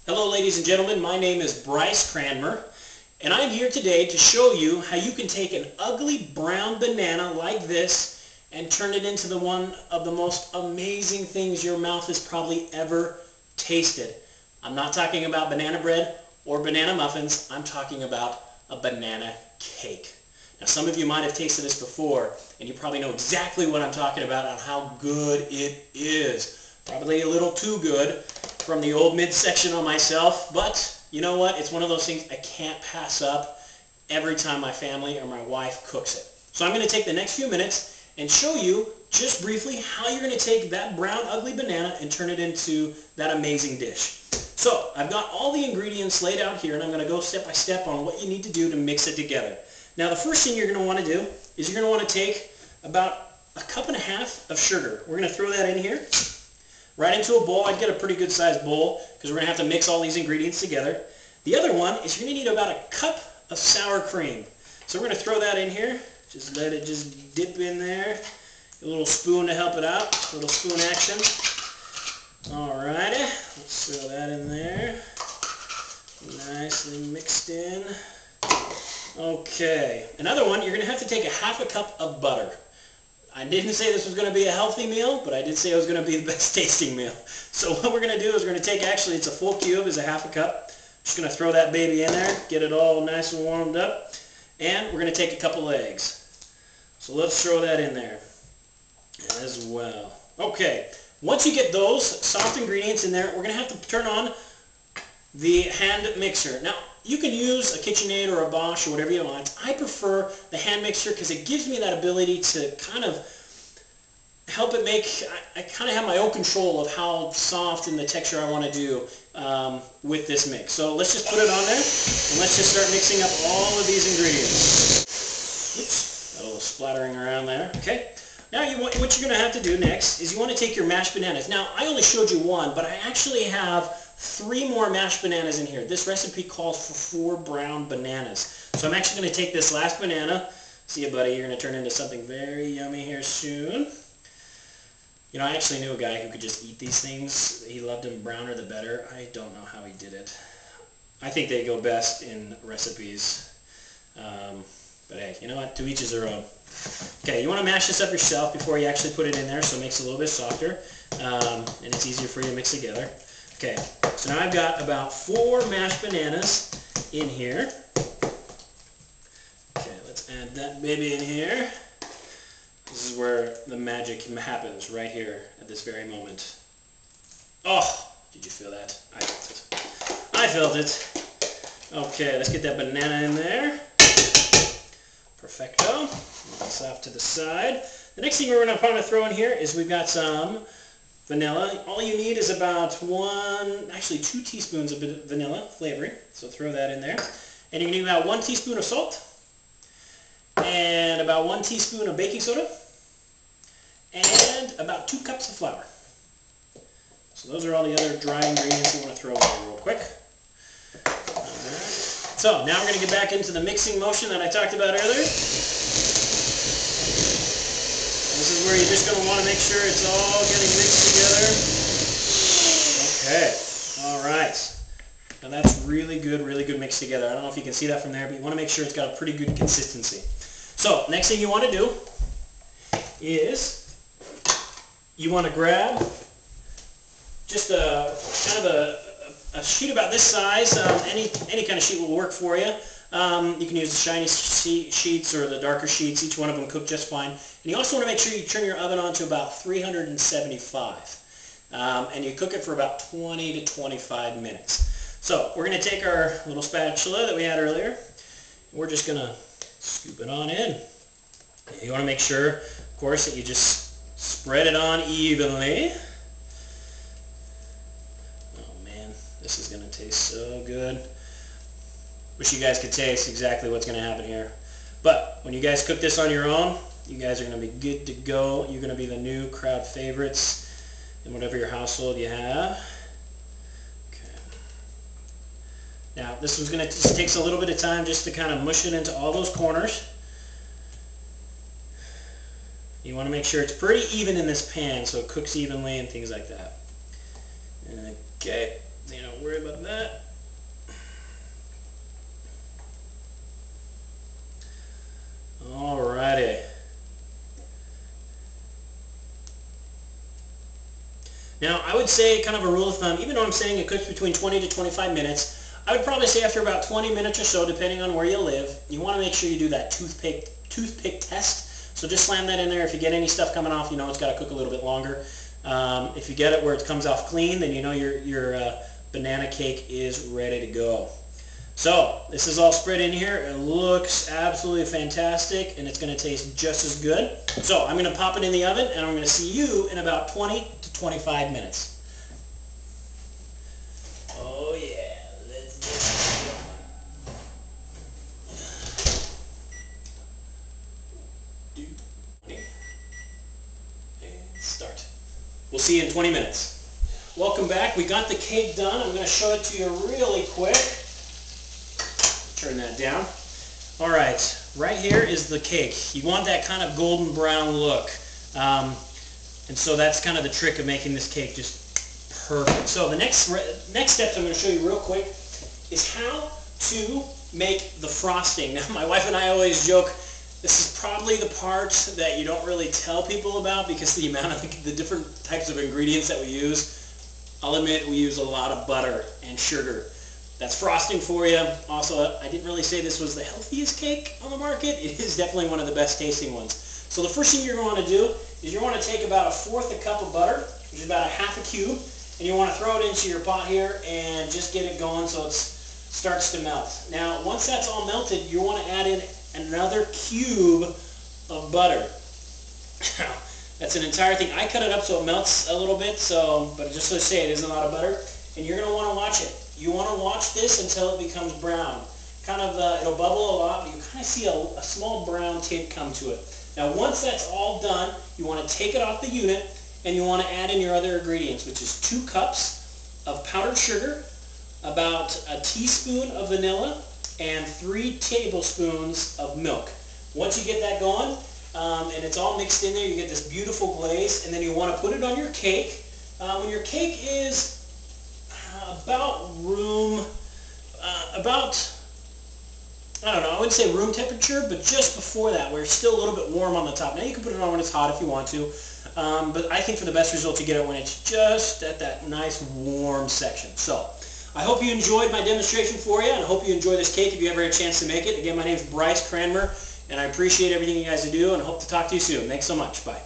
Hello ladies and gentlemen, my name is Bryce Cranmer, and I'm here today to show you how you can take an ugly brown banana like this and turn it into one of the most amazing things your mouth has probably ever tasted. I'm not talking about banana bread or banana muffins, I'm talking about a banana cake. Now some of you might have tasted this before, and you probably know exactly what I'm talking about and how good it is. Probably a little too good from the old midsection on myself, but you know what? It's one of those things I can't pass up every time my family or my wife cooks it. So I'm going to take the next few minutes and show you just briefly how you're going to take that brown ugly banana and turn it into that amazing dish. So I've got all the ingredients laid out here, and I'm going to go step by step on what you need to do to mix it together. Now the first thing you're going to want to do is you're going to want to take about 1.5 cups of sugar. We're going to throw that in here. Right into a bowl. I'd get a pretty good sized bowl because we're going to have to mix all these ingredients together. The other one is you're going to need about 1 cup of sour cream. So we're going to throw that in here. Just let it just dip in there. A little spoon to help it out. A little spoon action. Alrighty. Let's throw that in there. Nicely mixed in. Okay. Another one, you're going to have to take 1/2 cup of butter. I didn't say this was going to be a healthy meal, but I did say it was going to be the best tasting meal. So what we're going to do is we're going to take, actually it's a full cube, is 1/2 cup. Just going to throw that baby in there, get it all nice and warmed up, and we're going to take a couple eggs. So let's throw that in there as well. Okay, once you get those soft ingredients in there, we're going to have to turn on the hand mixer. Now, you can use a KitchenAid or a Bosch or whatever you want. I prefer the hand mixer because it gives me that ability to kind of help it make, I kind of have my own control of how soft and the texture I want to do with this mix. So let's just put it on there and let's just start mixing up all of these ingredients. Oops, got a little splattering around there. Okay. Now what you're going to have to do next is you want to take your mashed bananas. Now I only showed you one, but I actually have 3 more mashed bananas in here. This recipe calls for 4 brown bananas. So I'm actually going to take this last banana. See you, buddy. You're going to turn into something very yummy here soon. You know, I actually knew a guy who could just eat these things. He loved them browner the better. I don't know how he did it. I think they go best in recipes. But hey, you know what? To each his their own. Okay, you want to mash this up yourself before you actually put it in there so it makes it a little bit softer. And it's easier for you to mix together. Okay, so now I've got about 4 mashed bananas in here. Okay, let's add that baby in here. This is where the magic happens, right here at this very moment. Oh, did you feel that? I felt it. I felt it. Okay, let's get that banana in there. Perfecto. Move this off to the side. The next thing we're going to want to throw in here is we've got some vanilla. All you need is about 2 teaspoons of vanilla flavoring. So throw that in there. And you need about 1 teaspoon of salt. And about 1 teaspoon of baking soda. And about 2 cups of flour. So those are all the other dry ingredients you want to throw in there real quick. Alright. So now we're going to get back into the mixing motion that I talked about earlier. This is where you're just going to want to make sure it's all getting mixed together. Okay, all right. Now that's really good mixed together. I don't know if you can see that from there, but you want to make sure it's got a pretty good consistency. So next thing you want to do is you want to grab just a kind of a sheet about this size. Any kind of sheet will work for you. You can use the shiny sheets or the darker sheets. Each one of them cook just fine. And you also want to make sure you turn your oven on to about 375. And you cook it for about 20 to 25 minutes. So we're going to take our little spatula that we had earlier. And we're just going to scoop it on in. You want to make sure, of course, that you just spread it on evenly. Oh man, this is going to taste so good. Wish you guys could taste exactly what's going to happen here. But when you guys cook this on your own, you guys are going to be good to go. You're going to be the new crowd favorites in whatever your household you have. Okay. Now this one's going to just takes a little bit of time just to kind of mush it into all those corners. You want to make sure it's pretty even in this pan so it cooks evenly and things like that. Okay, you don't worry about like that. Alrighty. Now, I would say, kind of a rule of thumb, even though I'm saying it cooks between 20 to 25 minutes, I would probably say after about 20 minutes or so, depending on where you live, you want to make sure you do that toothpick test. So just slam that in there. If you get any stuff coming off, you know it's got to cook a little bit longer. If you get it where it comes off clean, then you know your banana cake is ready to go. So this is all spread in here. It looks absolutely fantastic, and it's going to taste just as good. So I'm going to pop it in the oven, and I'm going to see you in about 20 to 25 minutes. Oh yeah, let's get it going. And start. We'll see you in 20 minutes. Welcome back. We got the cake done. I'm going to show it to you really quick. Turn that down. All right, right here is the cake. You want that kind of golden brown look. And so that's kind of the trick of making this cake just perfect. So the next steps I'm going to show you real quick is how to make the frosting. Now, my wife and I always joke, this is probably the part that you don't really tell people about because the amount of the different types of ingredients that we use. I'll admit we use a lot of butter and sugar. That's frosting for you. Also, I didn't really say this was the healthiest cake on the market. It is definitely one of the best tasting ones. So the first thing you're going to want to do is you want to take about 1/4 cup of butter, which is about 1/2 cube, and you want to throw it into your pot here and just get it going so it starts to melt. Now, once that's all melted, you want to add in another cube of butter. That's an entire thing. I cut it up so it melts a little bit, but just to say it isn't a lot of butter. And you're going to want to watch it. You want to watch this until it becomes brown. It'll bubble a lot, but you kind of see a small brown tint come to it. Now, once that's all done, you want to take it off the unit, and you want to add in your other ingredients, which is 2 cups of powdered sugar, about a teaspoon of vanilla, and 3 tablespoons of milk. Once you get that going, and it's all mixed in there, you get this beautiful glaze, and then you want to put it on your cake. When your cake is I don't know, I wouldn't say room temperature, but just before that, where it's still a little bit warm on the top. Now you can put it on when it's hot if you want to, but I think for the best results you get it when it's just at that nice warm section. So I hope you enjoyed my demonstration for you, and I hope you enjoy this cake if you ever had a chance to make it. Again, my name is Bryce Cranmer, and I appreciate everything you guys do, and hope to talk to you soon. Thanks so much. Bye.